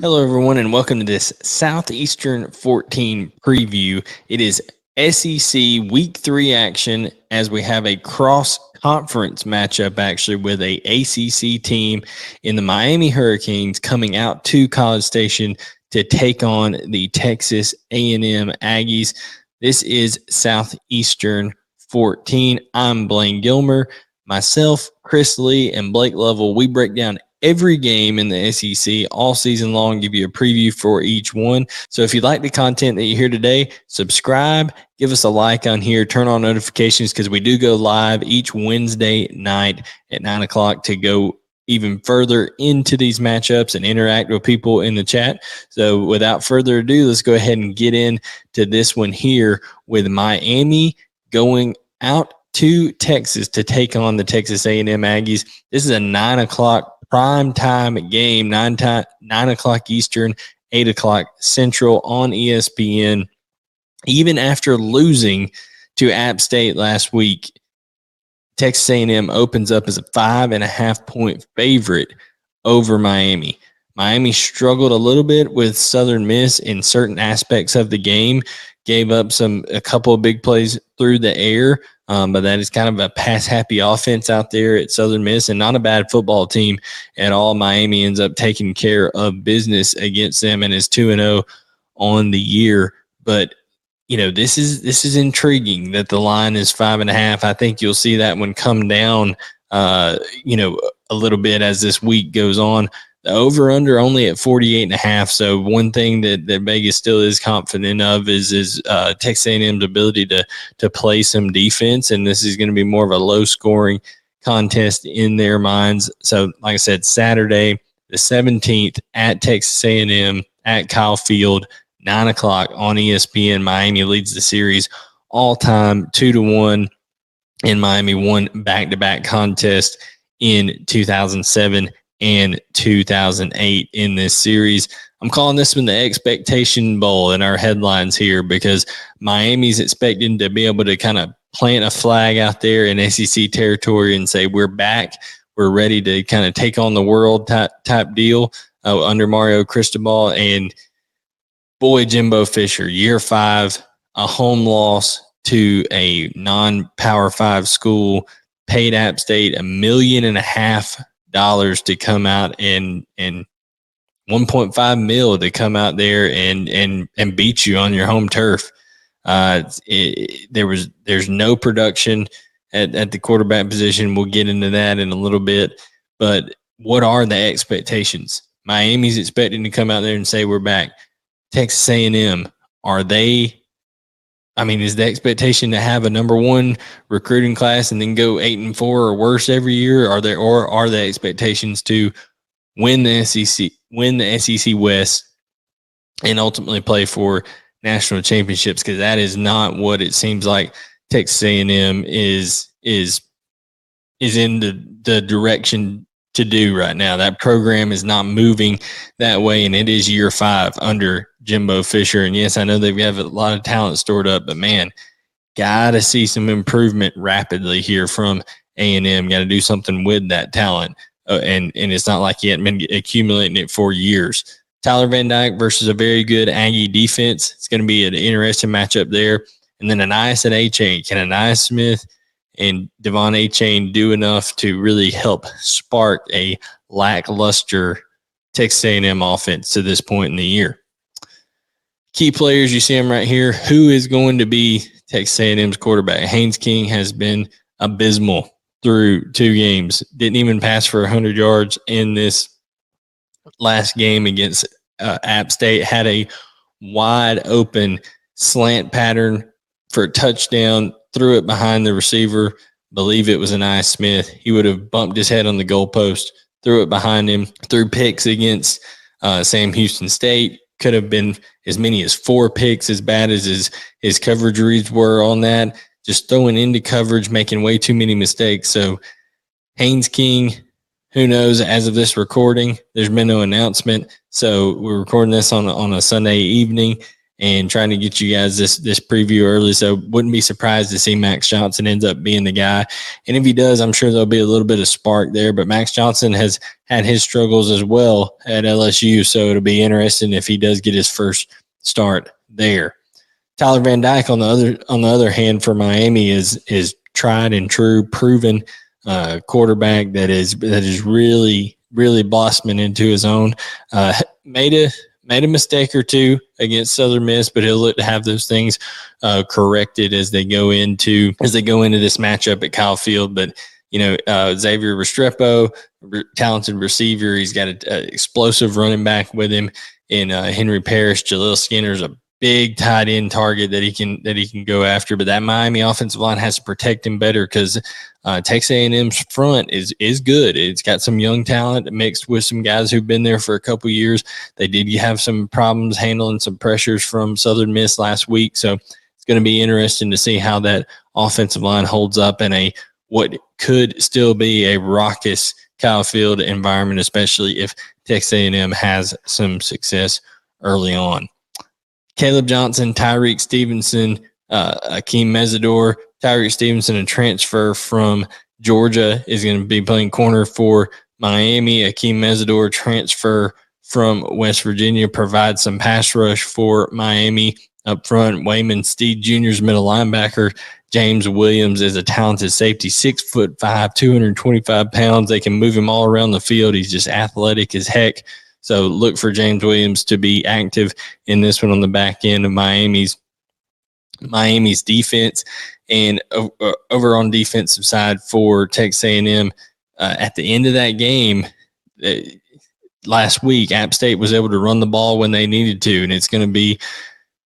Hello, everyone, and welcome to this Southeastern 14 preview. It is SEC Week 3 action as we have a cross-conference matchup, actually, with a ACC team in the Miami Hurricanes coming out to College Station to take on the Texas A&M Aggies. This is Southeastern 14. I'm Blaine Gilmer. Myself, Chris Lee, and Blake Lovell, we break down every game in the SEC all season long, give you a preview for each one. So if you like the content that you hear today, subscribe, give us a like on here, turn on notifications because we do go live each Wednesday night at 9 o'clock to go even further into these matchups and interact with people in the chat. So without further ado, let's go ahead and get into this one here with Miami going out to Texas to take on the Texas A&M Aggies. This is a 9 o'clock prime time game, 9 o'clock Eastern, 8 o'clock Central on ESPN. Even after losing to App State last week, Texas A&M opens up as a 5.5-point favorite over Miami. Miami struggled a little bit with Southern Miss in certain aspects of the game, gave up a couple of big plays through the air, but that is kind of a pass-happy offense out there at Southern Miss and not a bad football team at all. Miami ends up taking care of business against them and is 2-0 on the year. But, you know, this is intriguing that the line is 5.5. I think you'll see that one come down, a little bit as this week goes on. The over-under only at 48.5. So one thing that Vegas still is confident of is Texas A&M's ability to play some defense, and this is going to be more of a low-scoring contest in their minds. So, like I said, Saturday the 17th at Texas A&M at Kyle Field, 9 o'clock on ESPN. Miami leads the series all-time 2-1, and Miami won back-to-back contest in 2007 and 2008 in this series. I'm calling this one the Expectation Bowl in our headlines here because Miami's expecting to be able to kind of plant a flag out there in SEC territory and say, we're back. We're ready to kind of take on the world type deal under Mario Cristobal. And boy, Jimbo Fisher, year 5, a home loss to a non-Power 5 school, paid App State $1.5 million to come out and 1.5 mil to come out there and beat you on your home turf. There's no production at the quarterback position. We'll get into that in a little bit, but what are the expectations? Miami's expecting to come out there and say, we're back. Texas A&M, is the expectation to have a number 1 recruiting class and then go 8-4 or worse every year? Are the expectations to win the SEC West, and ultimately play for national championships? Because that is not what it seems like Texas A&M is in the direction to do right now. That program is not moving that way, and it is year 5 under Jimbo Fisher. And yes, I know they have a lot of talent stored up, but man, got to see some improvement rapidly here from A&M. Got to do something with that talent. And it's not like he hadn't been accumulating it for years. Tyler Van Dyke versus a very good Aggie defense. It's going to be an interesting matchup there. And then Anias and A-Chain. Can Anias Smith and Devon A-Chain do enough to really help spark a lackluster Texas A&M offense to this point in the year? Key players, you see them right here. Who is going to be Texas A&M's quarterback? Haynes King has been abysmal through 2 games. Didn't even pass for 100 yards in this last game against App State. Had a wide open slant pattern for a touchdown, threw it behind the receiver. Believe it was Anias Smith. He would have bumped his head on the goalpost, threw it behind him, threw picks against Sam Houston State. Could have been as many as 4 picks, as bad as his coverage reads were on that. Just throwing into coverage, making way too many mistakes. So Haynes King, who knows, as of this recording, there's been no announcement. So we're recording this on a Sunday evening. and trying to get you guys this preview early. So wouldn't be surprised to see Max Johnson ends up being the guy. And if he does, I'm sure there'll be a little bit of spark there. But Max Johnson has had his struggles as well at LSU, so it'll be interesting if he does get his first start there. Tyler Van Dyke on the other hand for Miami is tried and true, proven quarterback that is really blossoming into his own. Made a mistake or two against Southern Miss, but he'll look to have those things corrected as they go into this matchup at Kyle Field. But Xavier Restrepo, talented receiver. He's got an explosive running back with him in Henry Parrish. Jahleel Skinner's a big tight end target that he can go after. But that Miami offensive line has to protect him better because Texas A&M's front is good. It's got some young talent mixed with some guys who've been there for a couple years. They did have some problems handling some pressures from Southern Miss last week. So it's going to be interesting to see how that offensive line holds up in what could still be a raucous Kyle Field environment, especially if Texas A&M has some success early on. Caleb Johnson, Tyreek Stevenson, Akeem Mesidor. Tyreek Stevenson, a transfer from Georgia, is going to be playing corner for Miami. Akeem Mesidor, transfer from West Virginia, provides some pass rush for Miami up front. Wayman Steed Jr.'s middle linebacker. James Williams is a talented safety, 6'5", 225 pounds. They can move him all around the field. He's just athletic as heck. So look for James Williams to be active in this one on the back end of Miami's defense. And over on defensive side for Texas A&M, at the end of that game last week, App State was able to run the ball when they needed to, and it's going to be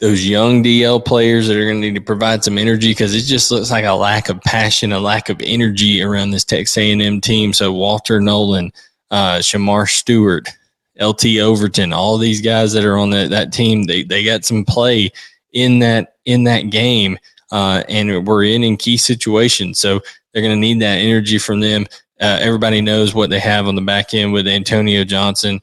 those young DL players that are going to need to provide some energy because it just looks like a lack of passion, a lack of energy around this Texas A&M team. So Walter Nolan, Shamar Stewart, LT Overton, all these guys that are on that team, they got some play in that game, and we're in key situations. So they're going to need that energy from them. Everybody knows what they have on the back end with Antonio Johnson,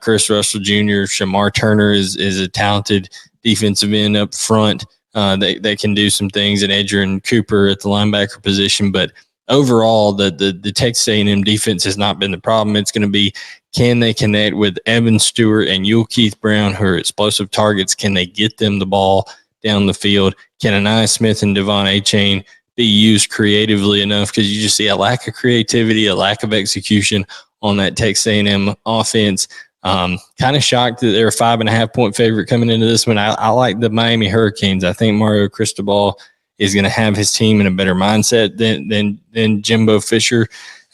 Chris Russell Jr., Shamar Turner is a talented defensive end up front. They can do some things, and Edgerrin Cooper at the linebacker position. But overall, the Texas A&M defense has not been the problem. It's going to be, can they connect with Evan Stewart and Yule Keith Brown, who are explosive targets? Can they get them the ball down the field? Can Anaya Smith and Devon A-Chain be used creatively enough? Because you just see a lack of creativity, a lack of execution on that Texas A&M offense. Kind of shocked that they're a 5.5-point favorite coming into this one. I like the Miami Hurricanes. I think Mario Cristobal is going to have his team in a better mindset than Jimbo Fisher.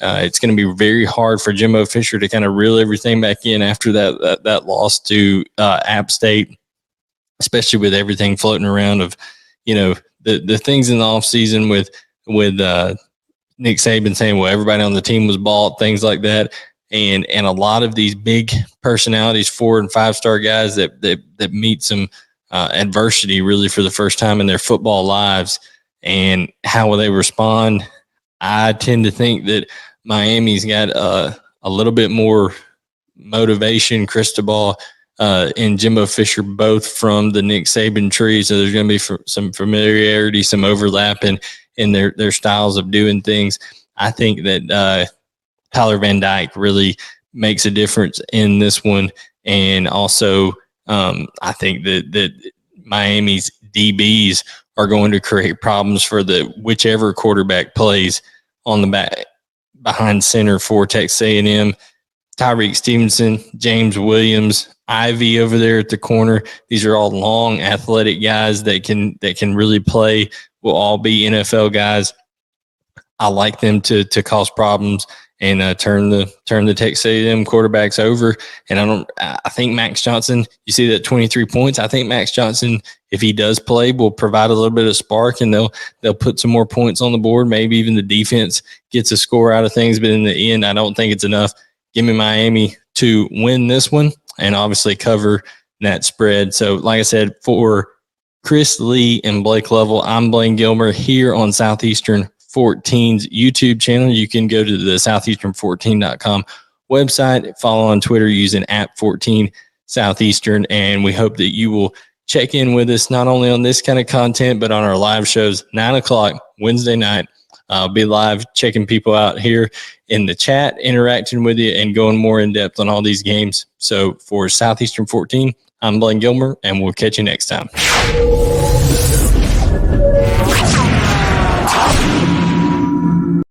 It's going to be very hard for Jimbo Fisher to kind of reel everything back in after that loss to App State, especially with everything floating around of, the things in the offseason with Nick Saban saying, well, everybody on the team was bought, things like that. And a lot of these big personalities, 4- and 5-star guys that meet some adversity really for the first time in their football lives, and how will they respond? I tend to think that Miami's got a little bit more motivation. Cristobal and Jimbo Fisher, both from the Nick Saban tree, so there's going to be some familiarity, some overlap in their styles of doing things. I think that Tyler Van Dyke really makes a difference in this one. And also, I think that Miami's DBs are going to create problems for whichever quarterback plays on the back behind center for Texas A&M. Tyreek Stevenson, James Williams, Ivy over there at the corner. These are all long, athletic guys that can really play. Will all be NFL guys. I like them to cause problems and turn the Texas A&M quarterbacks over. And I think Max Johnson, you see that 23 points. I think Max Johnson, if he does play, will provide a little bit of spark, and they'll put some more points on the board. Maybe even the defense gets a score out of things, but in the end, I don't think it's enough. Give me Miami to win this one and obviously cover that spread. So like I said, for Chris Lee and Blake Lovell, I'm Blaine Gilmer here on Southeastern 14's YouTube channel. You can go to the southeastern14.com website, follow on Twitter using @14 Southeastern, and we hope that you will check in with us not only on this kind of content, but on our live shows, 9 o'clock Wednesday night. I'll be live checking people out here in the chat, interacting with you, and going more in depth on all these games. So for Southeastern 14, I'm Blaine Gilmer, and we'll catch you next time.